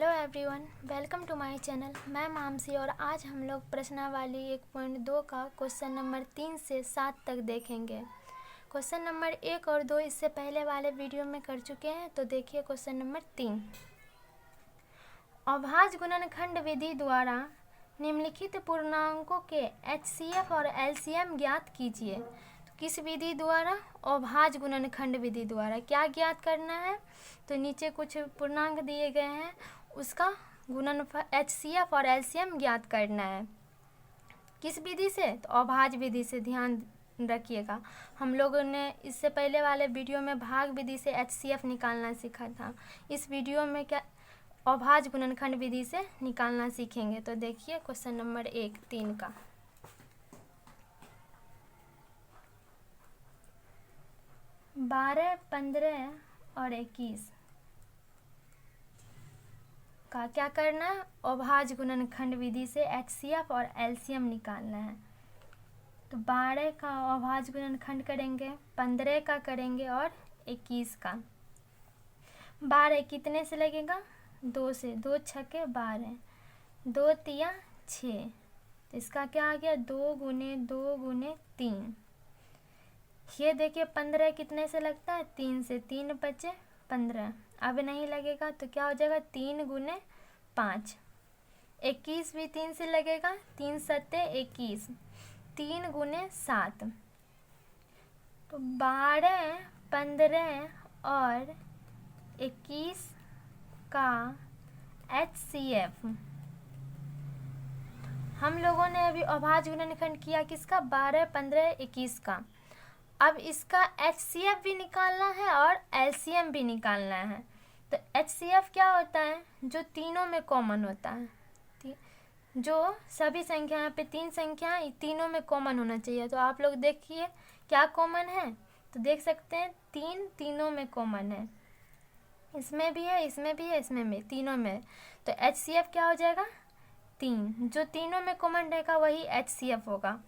Hello everyone, welcome to my channel. मैं मानसी और आज हम लोग प्रश्नावली 1.2 का क्वेश्चन नंबर 3 से 7 तक देखेंगे। क्वेश्चन नंबर 1 और 2 इससे पहले वाले वीडियो में कर चुके हैं, तो देखिए क्वेश्चन नंबर 3। अभाज्य गुणनखंड विधि द्वारा निम्नलिखित पूर्णांकों के HCF और LCM ज्ञात कीजिए। तो किस विधि द्वारा? अभाज्य गुणनखंड विधि द्वारा। क्या ज्ञात करना है? तो नीचे कुछ पूर्णांक दिए गए हैं, उसका गुणनफल HCF और LCM ज्ञात करना है। किस विधि से? तो अभाज्य विधि से। ध्यान रखिएगा, हम लोगों ने इससे पहले वाले वीडियो में भाग विधि से HCF निकालना सीखा था। इस वीडियो में क्या अभाज्य गुणनखंड विधि से निकालना सीखेंगे। तो देखिए क्वेश्चन नंबर 1 3 का। बारह, 15 और 21 का क्या करना है? अभाज्य गुणनखंड विधि से HCF और LCM निकालना है। तो 12 का अभाज्य गुणनखंड करेंगे, 15 का करेंगे और 21 का। 12 कितने से लगेगा? 2 से। 2 छक्के 12, 2 तिया 6। तो इसका क्या आ गया? 2 गुने 2 गुने 3। ये देखिए 15 कितने से लगता है? 3 से। 3 बचे 15। अब नहीं लगेगा तो क्या हो जाएगा? 3 गुने 5। 21 भी 3 से लगेगा। 3 सत्ते 21। 3 गुने 7। तो 12, 15 और 21 का HCF हम लोगों ने अभी अभाज्य गुणनखंड किया किसका? 12, 15, 21 का। अब इसका HCF भी निकालना है और LCM भी निकालना है। तो HCF क्या होता है? जो तीनों में कॉमन होता है। जो सभी संख्या यहाँ पे 3 संख्या तीनों में कॉमन होना चाहिए। तो आप लोग देखिए क्या कॉमन है। तो देख सकते हैं 3 तीनों में कॉमन है। इसमें भी है, इसमें भी है, इसमें भी, तीनों में। तो HCF क्या हो जाएगा? 3। जो तीनों में कॉमन रहेगा वही HCF होगा।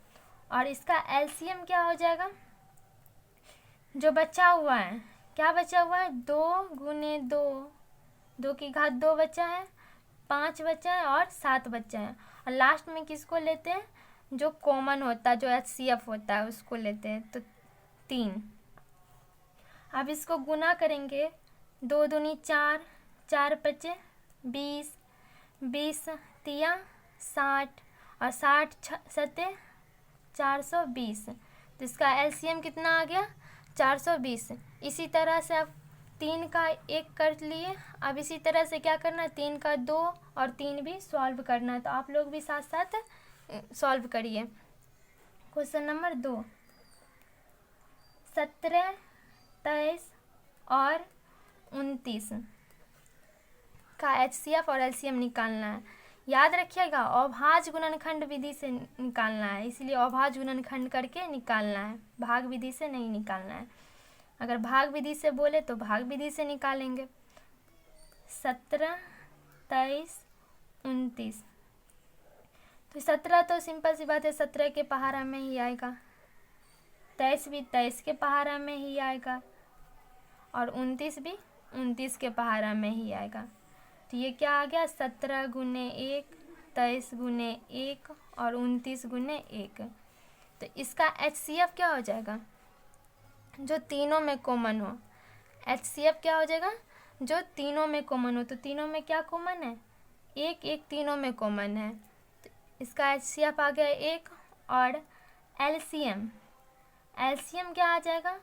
और इसका LCM क्या हो जाएगा? जो बचा हुआ है, क्या बचा हुआ है? 2 गुने 2, 2 की घात 2 बचा है, 5 बचा है और 7 बचा है। और लास्ट में किसको लेते हैं? जो कॉमन होता है, जो HCF होता है, उसको लेते हैं। तो 3। अब इसको गुना करेंगे। 2 दूनी 4, 4 पचे 20, 20 तिया 60 और 60 सत्ते 420। तो इसका LCM कितना आ गया? 420। इसी तरह से अब 3 का 1 कर लिए। अब इसी तरह से क्या करना है? 3 का 2 और 3 भी सॉल्व करना है। तो आप लोग भी साथ साथ सॉल्व करिए। Question number 2। 17, 23 और 29 का HCF और LCM निकालना है। याद रखिएगा अभाज्य गुणनखंड विधि से निकालना है, इसलिए अभाज्य गुणनखंड करके निकालना है, भाग विधि से नहीं निकालना है। अगर भाग विधि से बोले तो भाग विधि से निकालेंगे। 17, 23, 29। तो 17 तो सिंपल सी बात है, 17 के पहाड़ा में ही आएगा। 23 भी 23 के पहाड़ा में ही आएगा और 29 भी 29 के पहाड़ा में ही आएगा। तो ये क्या आ गया? 17 गुने 1, 23 गुने 1 और 29 गुने 1। तो इसका HCF क्या हो जाएगा? जो तीनों में कॉमन हो। HCF क्या हो जाएगा? जो तीनों में कॉमन हो। तो तीनों में क्या कॉमन है? 1 1 तीनों में कॉमन है। तो इसका HCF आ गया 1। और LCM क्या आ जाएगा?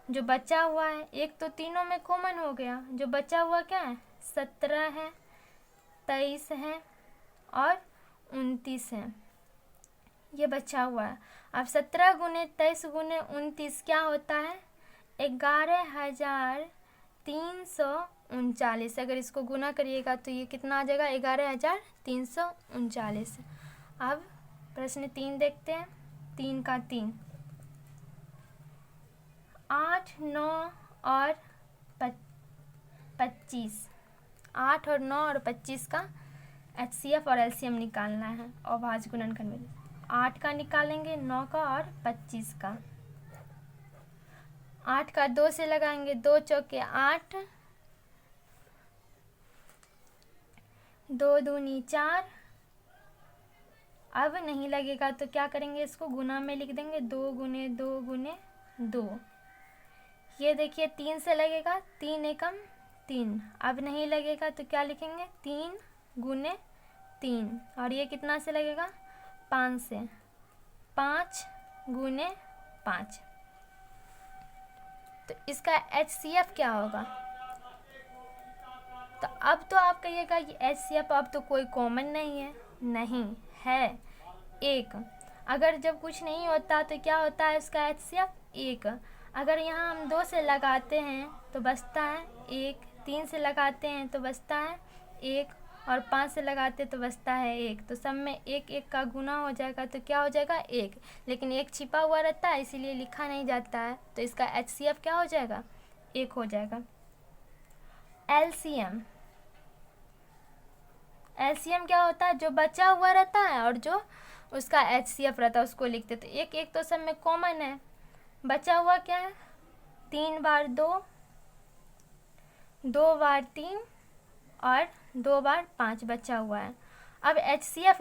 जो बचा हुआ है, 1 तो तीनों में कॉमन हो गया, जो बचा हुआ क्या है? 17 है, 23 है और 29 है, ये बचा हुआ है। अब 17 गुने 23 गुने 29 क्या होता है? 11,339। अगर इसको गुना करिएगा तो ये कितना आ जाएगा? 11,339। अब प्रश्न 3 देखते हैं। 3 का 3। 8, 9 और 25। 8 और 9 और 25 का HCF और LCM निकालना है अभाज्य गुणनखंड में। 8 का निकालेंगे, 9 का और 25 का। 8 का 2 से लगाएंगे, 2 चौके 8, 2 दूनी 4। अब नहीं लगेगा तो क्या करेंगे, इसको गुना में लिख देंगे, 2 गुने 2 गुने 2। ये देखिए 3 से लगेगा, 3 एकम 3। अब नहीं लगेगा तो क्या लिखेंगे, 3 गुने 3। और ये कितना से लगेगा, 5 से, 5 गुने 5। तो इसका HCF क्या होगा। तो अब तो आप कहिएगा ये HCF अब तो कोई कॉमन नहीं है, नहीं है, एक। अगर जब कुछ नहीं होता तो क्या होता है इसका HCF, एक। अगर यहाँ हम 2 से लगाते हैं तो बचता है 1, 3 से लगाते हैं तो बचता है 1, और 5 से लगाते तो बचता है 1। तो सब में 1 1 का गुना हो जाएगा तो क्या हो जाएगा, 1। लेकिन 1 छिपा हुआ रहता है इसीलिए लिखा नहीं जाता है, तो इसका HCF क्या हो जाएगा, 1 हो जाएगा। LCM, LCM क्या होता है, जो बचा हुआ रहता है और जो उसका HCF रहता है उसको लिखते। तो 1 1 तो सब में कॉमन है, बचा हुआ क्या है, 3 बार 2, 2 बार 3 और 2 बार 5 बचा हुआ है। अब HCF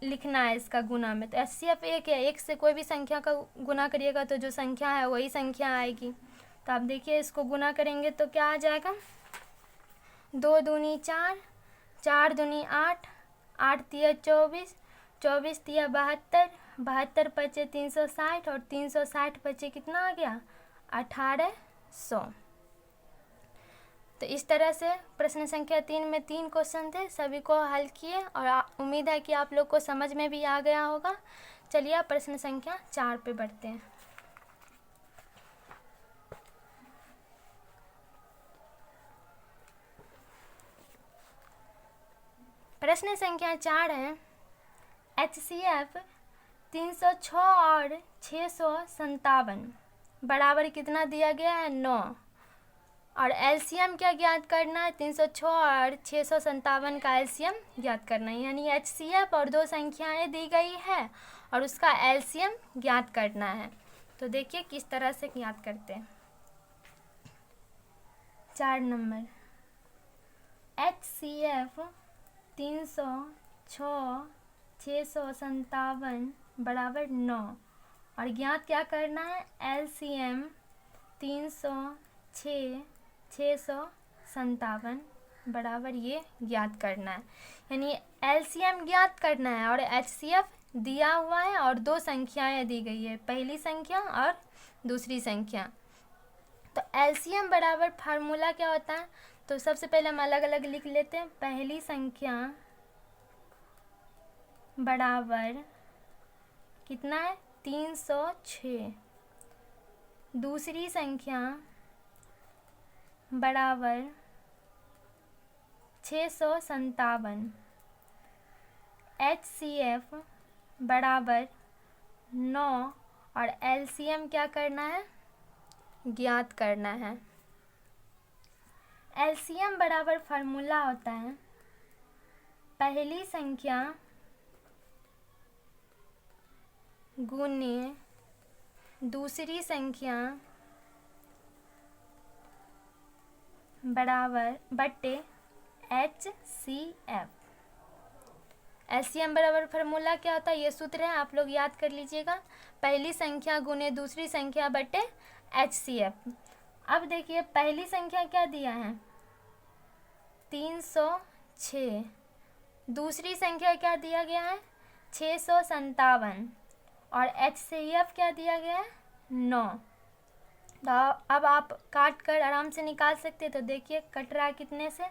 लिखना है इसका गुना में। तो HCF 1 है, 1 से कोई भी संख्या का गुना करिएगा तो जो संख्या है वही संख्या आएगी। तो आप देखिए इसको गुना करेंगे तो क्या आ जाएगा, 2 दूनी 4, 4 दूनी 8, 8 तिया 24, 24 तिया 72, 72 पचे 360 और 360 पचे कितना आ गया, 1800। तो इस तरह से प्रश्न संख्या 3 में 3 क्वेश्चन थे, सभी को हल किए और उम्मीद है कि आप लोग को समझ में भी आ गया होगा। चलिए आप प्रश्न संख्या 4 पे बढ़ते हैं। प्रश्न संख्या 4 है, HCF 306 और 657 बराबर कितना दिया गया है, 9। और LCM क्या ज्ञात करना है, 306 और 657 का LCM ज्ञात करना है। यानी HCF और 2 संख्याएं दी गई है और उसका LCM ज्ञात करना है। तो देखिए किस तरह से ज्ञात करते हैं। 4 नंबर, HCF 306 657 बराबर 9 और ज्ञात क्या करना है, LCM 306 657 बराबर ये ज्ञात करना है। यानी LCM ज्ञात करना है और HCF दिया हुआ है और 2 संख्याएं दी गई है, पहली संख्या और दूसरी संख्या। तो LCM बराबर फार्मूला क्या होता है, तो सबसे पहले हम अलग अलग लिख लेते हैं। पहली संख्या बराबर कितना है, 306। दूसरी संख्या बराबर 657। HCF बराबर 9 और LCM क्या करना है, ज्ञात करना है। LCM बराबर फार्मूला होता है पहली संख्या गुने दूसरी संख्या बराबर बटे HCF। LCM बराबर फार्मूला क्या होता है, ये सूत्र है, आप लोग याद कर लीजिएगा, पहली संख्या गुने दूसरी संख्या बटे HCF। अब देखिए पहली संख्या क्या दिया है, 306। दूसरी संख्या क्या दिया गया है, 657 और HCF क्या दिया गया है, 9। तो अब आप काट कर आराम से निकाल सकते। तो देखिए कट रहा है कितने से,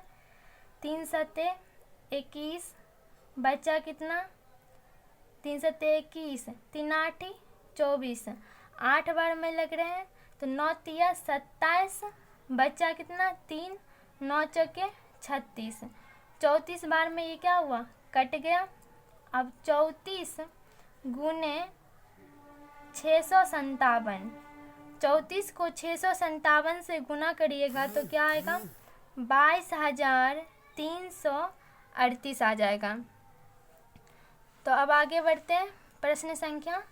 3 सत्ते 21, बचा कितना, 3 सत्ते 21, 3 8 24, 8 बार में लग रहे हैं तो 9 तिया 27, बचा कितना 3, 9 चौके 36, 34 बार में ये क्या हुआ, कट गया। अब 34 गुने 657, 34 को 657 से गुना करिएगा तो क्या आएगा, 22,338 आ जाएगा। तो अब आगे बढ़ते हैं प्रश्न संख्या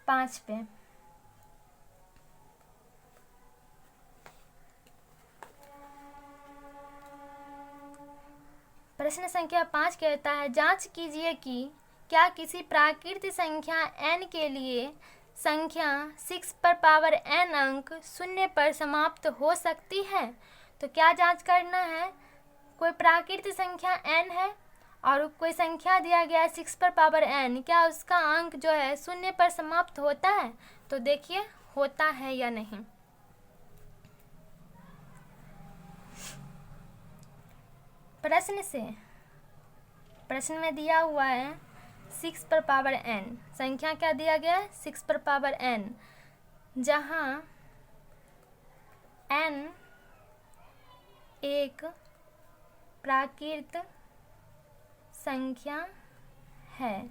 5 पे। प्रश्न संख्या 5 कहता है, जांच कीजिए कि क्या किसी प्राकृत संख्या n के लिए संख्या 6 पर पावर n अंक शून्य पर समाप्त हो सकती है। तो क्या जांच करना है, कोई प्राकृत संख्या n है और कोई संख्या दिया गया है 6 पर पावर n, क्या उसका अंक जो है शून्य पर समाप्त होता है। तो देखिए होता है या नहीं। प्रश्न में दिया हुआ है 6 पर पावर n, संख्या क्या दिया गया है 6 पर पावर n, जहाँ n एक प्राकृत संख्या है।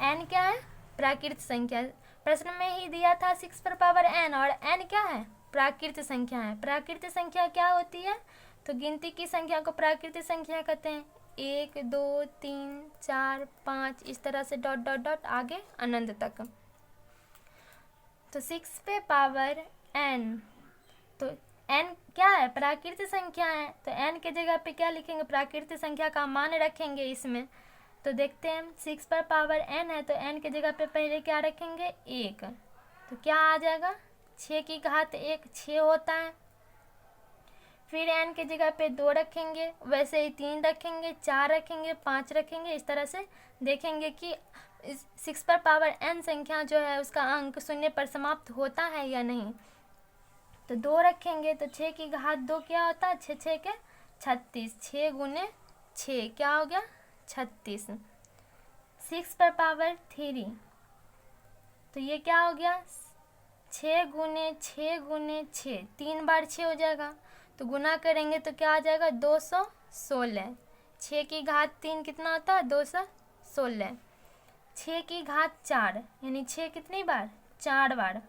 n क्या है, प्राकृत संख्या। प्रश्न में ही दिया था 6 पर पावर n और n क्या है, प्राकृत संख्या है। प्राकृत संख्या क्या होती है, तो गिनती की संख्या को प्राकृत संख्या कहते हैं। 1 2 3 4 5 इस तरह से डॉट डॉट डॉट आगे अनंत तक। तो 6 पे पावर n, तो n क्या है, प्राकृत संख्या है। तो n के जगह पे क्या लिखेंगे, प्राकृत संख्या का मान रखेंगे इसमें। तो देखते हैं 6 पर पावर n है, तो n के जगह पे पहले क्या रखेंगे 1, तो क्या आ जाएगा 6 की घात 1 6 होता है। फिर n के जगह पे 2 रखेंगे, वैसे ही 3 रखेंगे, 4 रखेंगे, 5 रखेंगे। इस तरह से देखेंगे कि 6 पर पावर n संख्या जो है उसका अंक शून्य पर समाप्त होता है या नहीं। तो 2 रखेंगे, तो 6 की घात 2 क्या होता है, 6 6 के 36, 6 गुने 6 क्या हो गया 36। 6 पर पावर 3, तो ये क्या हो गया 6 गुने 6 गुने 6, 3 बार 6 हो जाएगा। तो गुना करेंगे तो क्या आ जाएगा 216। 6 की घात 3 कितना होता है 216। 6 की घात 4 यानी 6 कितनी बार 4 बार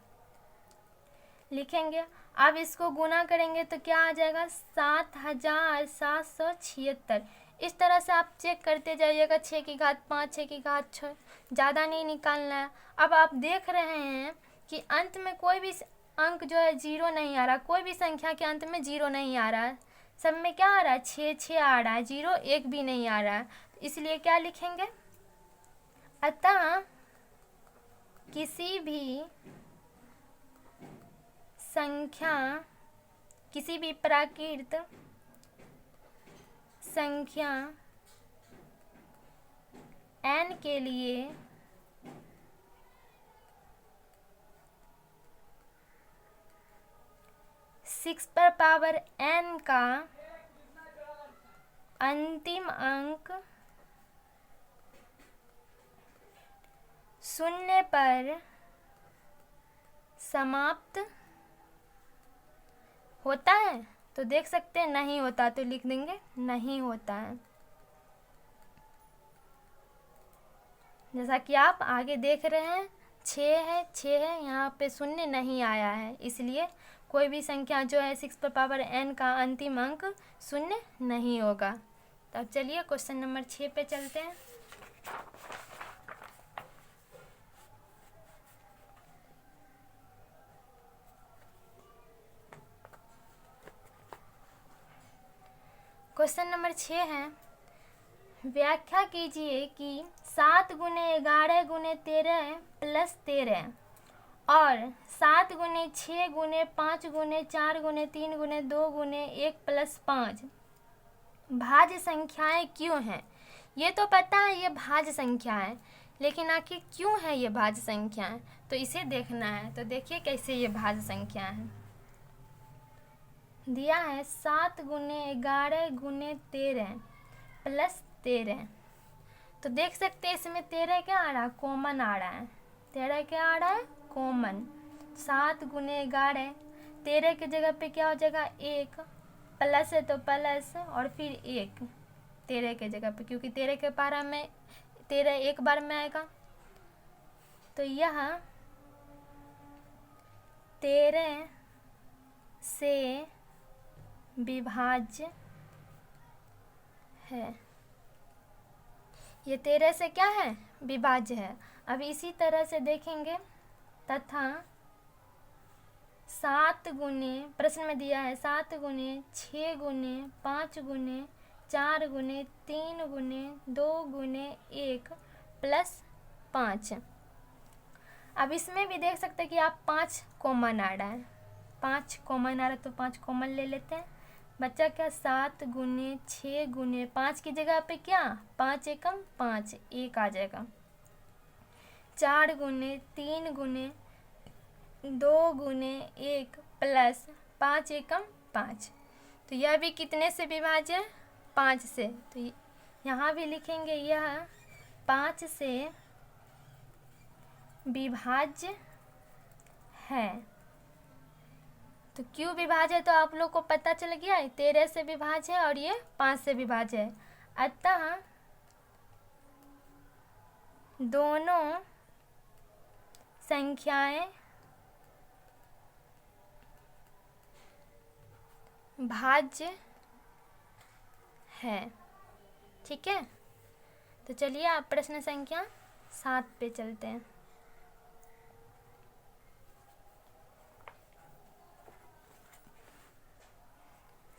लिखेंगे। अब इसको गुना करेंगे तो क्या आ जाएगा 7776। इस तरह से आप चेक करते जाइएगा, 6 की घात 5, 6 की घात 6, ज़्यादा नहीं निकालना है। अब आप देख रहे हैं कि अंत में कोई भी अंक जो है 0 नहीं आ रहा, कोई भी संख्या के अंत में 0 नहीं आ रहा है, सब में क्या आ रहा है 6 6 आ रहा है, 0 1 भी नहीं आ रहा है। इसलिए क्या लिखेंगे, अतः किसी भी संख्या, किसी भी प्राकृत संख्या n के लिए सिक्स पर पावर n का अंतिम अंक शून्य पर समाप्त होता है। तो देख सकते हैं नहीं होता, तो लिख देंगे नहीं होता है। जैसा कि आप आगे देख रहे हैं 6 है, यहाँ पे शून्य नहीं आया है, इसलिए कोई भी संख्या जो है 6 पर पावर n का अंतिम अंक शून्य नहीं होगा। तो अब चलिए क्वेश्चन नंबर 6 पे चलते हैं। क्वेश्चन नंबर 6 है, व्याख्या कीजिए कि 7 गुने 11 गुने 13 प्लस 13 और 7 गुने 6 गुने 5 गुने 4 गुने 3 गुने 2 गुने 1 प्लस 5 भाज्य संख्याएं क्यों हैं। ये तो पता है ये भाज्य संख्या है, लेकिन आखिर क्यों है ये भाज्य संख्या है, तो इसे देखना है। तो देखिए कैसे ये भाज्य संख्या है। दिया है 7 गुने 11 गुने 13 प्लस 13, तो देख सकते हैं इसमें 13 क्या आ रहा है, कॉमन आ रहा है। 13 क्या आ रहा है, कॉमन। 7 गुने 11, 13 की जगह पे क्या हो जाएगा 1, प्लस है तो प्लस और फिर 1 13 के जगह पे, क्योंकि 13 के पारा में 13 एक बार में आएगा। तो यह 13 से विभाज्य है। ये 13 से क्या है, विभाज्य है। अब इसी तरह से देखेंगे, तथा 7 गुने, प्रश्न में दिया है 7 गुने 6 गुने 5 गुने 4 गुने 3 गुने 2 गुने 1 प्लस 5। अब इसमें भी देख सकते हैं कि आप 5 कॉमन आ रहा है, 5 कॉमन आ रहा है तो 5 कॉमन ले लेते हैं। बच्चा क्या 7 गुने 6 गुने 5 की जगह पे क्या 5 एकम 5 1 आ जाएगा। 4 गुने 3 गुने 2 गुने 1 प्लस 5 एकम 5। तो यह भी कितने से विभाज्य है 5 से। तो यहाँ भी लिखेंगे यह 5 से विभाज्य है। तो क्यों विभाज्य है तो आप लोग को पता चल गया है, 13 से विभाज्य है और ये 5 से विभाज्य है। अतः दोनों संख्याएं भाज्य है। ठीक है, तो चलिए आप प्रश्न संख्या 7 पे चलते हैं।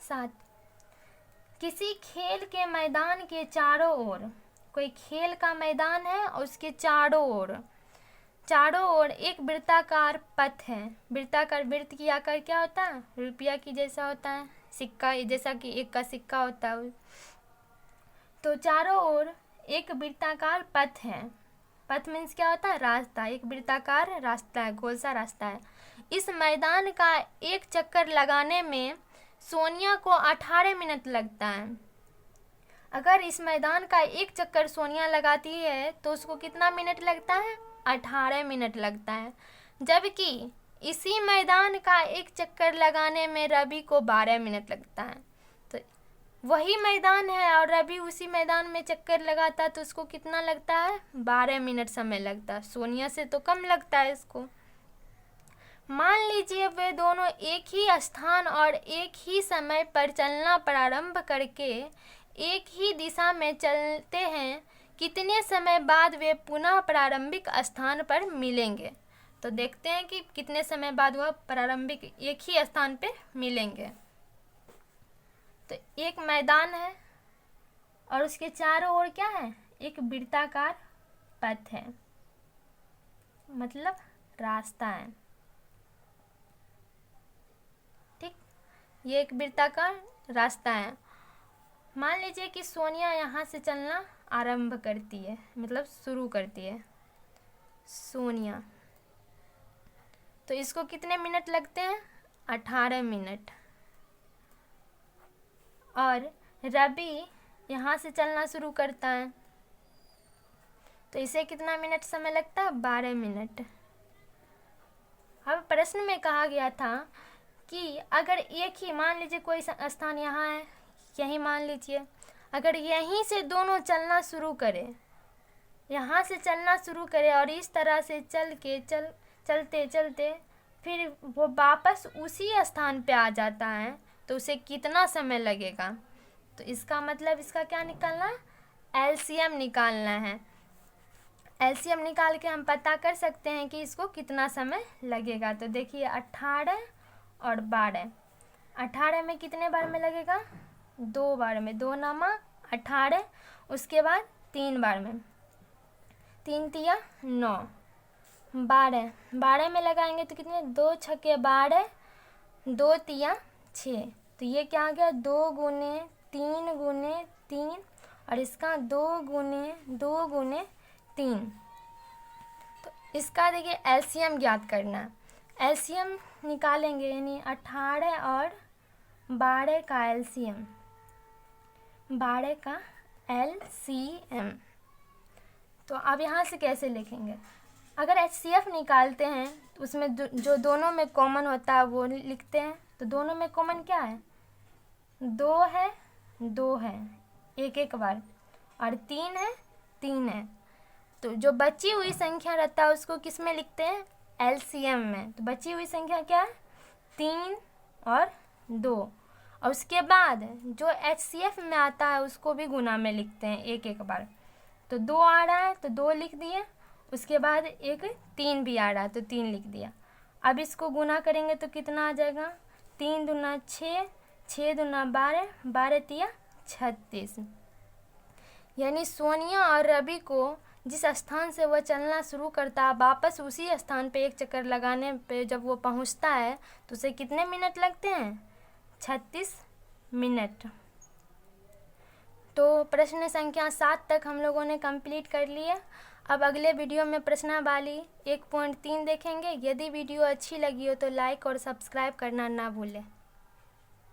सात, किसी खेल के मैदान के चारों ओर, कोई खेल का मैदान है और उसके चारों ओर एक वृत्ताकार पथ है। वृत्ताकार, वृत्त की आकार क्या होता है रुपया की जैसा होता है, सिक्का जैसा कि 1 का सिक्का होता है। तो चारों ओर एक वृत्ताकार पथ है। पथ मीन्स क्या होता है रास्ता, एक वृत्ताकार रास्ता है, गोल सा रास्ता है। इस मैदान का एक चक्कर लगाने में सोनिया को 18 मिनट लगता है। अगर इस मैदान का एक चक्कर सोनिया लगाती है तो उसको कितना मिनट लगता है 18 मिनट लगता है। जबकि इसी मैदान का एक चक्कर लगाने में रवि को 12 मिनट लगता है। तो वही मैदान है और रवि उसी मैदान में चक्कर लगाता है तो उसको कितना लगता है 12 मिनट समय लगता है। सोनिया से तो कम लगता है इसको। मान लीजिए वे दोनों एक ही स्थान और एक ही समय पर चलना प्रारंभ करके एक ही दिशा में चलते हैं। कितने समय बाद वे पुनः प्रारंभिक स्थान पर मिलेंगे। तो देखते हैं कि कितने समय बाद वह प्रारंभिक एक ही स्थान पे मिलेंगे। तो एक मैदान है और उसके चारों ओर क्या है एक वृत्ताकार पथ है, मतलब रास्ता है। ठीक, ये एक वृत्ताकार रास्ता है। मान लीजिए कि सोनिया यहाँ से चलना आरंभ करती है, मतलब शुरू करती है सोनिया। तो इसको कितने मिनट लगते हैं 18 मिनट। और रवि यहाँ से चलना शुरू करता है तो इसे कितना मिनट समय लगता है 12 मिनट। अब प्रश्न में कहा गया था कि अगर एक ही, मान लीजिए कोई स्थान यहाँ है, यही मान लीजिए, अगर यहीं से दोनों चलना शुरू करें, यहाँ से चलना शुरू करें और इस तरह से चलते चलते फिर वो वापस उसी स्थान पे आ जाता है तो उसे कितना समय लगेगा। तो इसका मतलब इसका क्या निकालना है एलसीएम निकालना है। एलसीएम निकाल के हम पता कर सकते हैं कि इसको कितना समय लगेगा। तो देखिए 18 और 12, 18 में कितने बार में लगेगा 2 बार में, 2 नामा 18, उसके बाद 3 बार में, 3 तिया 9, 12 में लगाएंगे तो कितने 2 छक्के 12, 2 तिया 6। तो ये क्या आ गया 2 गुने 3 गुने 3 और इसका 2 गुने 3। तो इसका देखिए एलसीएम ज्ञात करना। एलसीएम निकालेंगे यानी 18 और 12 का एलसीएम, 12 का एलसीएम। तो अब यहाँ से कैसे लिखेंगे, अगर एचसीएफ निकालते हैं तो उसमें जो दोनों में कॉमन होता है वो लिखते हैं। तो दोनों में कॉमन क्या है 2 है, 2 है एक एक बार, और 3 है, 3 है। तो जो बची हुई संख्या रहता है उसको किस में लिखते हैं एलसीएम में। तो बची हुई संख्या क्या है 3 और 2, और उसके बाद जो एचसीएफ में आता है उसको भी गुना में लिखते हैं एक एक बार। तो 2 आ रहा है तो 2 लिख दिए, उसके बाद एक 3 भी आ रहा है तो 3 लिख दिया। अब इसको गुना करेंगे तो कितना आ जाएगा 3 दूना 6, 6 दूना 12, 12 तिया 36। यानी सोनिया और रवि को जिस स्थान से वह चलना शुरू करता है वापस उसी स्थान पे एक चक्कर लगाने पे जब वो पहुंचता है तो उसे कितने मिनट लगते हैं? 36 मिनट। तो प्रश्न संख्या 7 तक हम लोगों ने कंप्लीट कर लिया। अब अगले वीडियो में प्रश्नावली 1.3 देखेंगे। यदि वीडियो अच्छी लगी हो तो लाइक और सब्सक्राइब करना ना भूलें।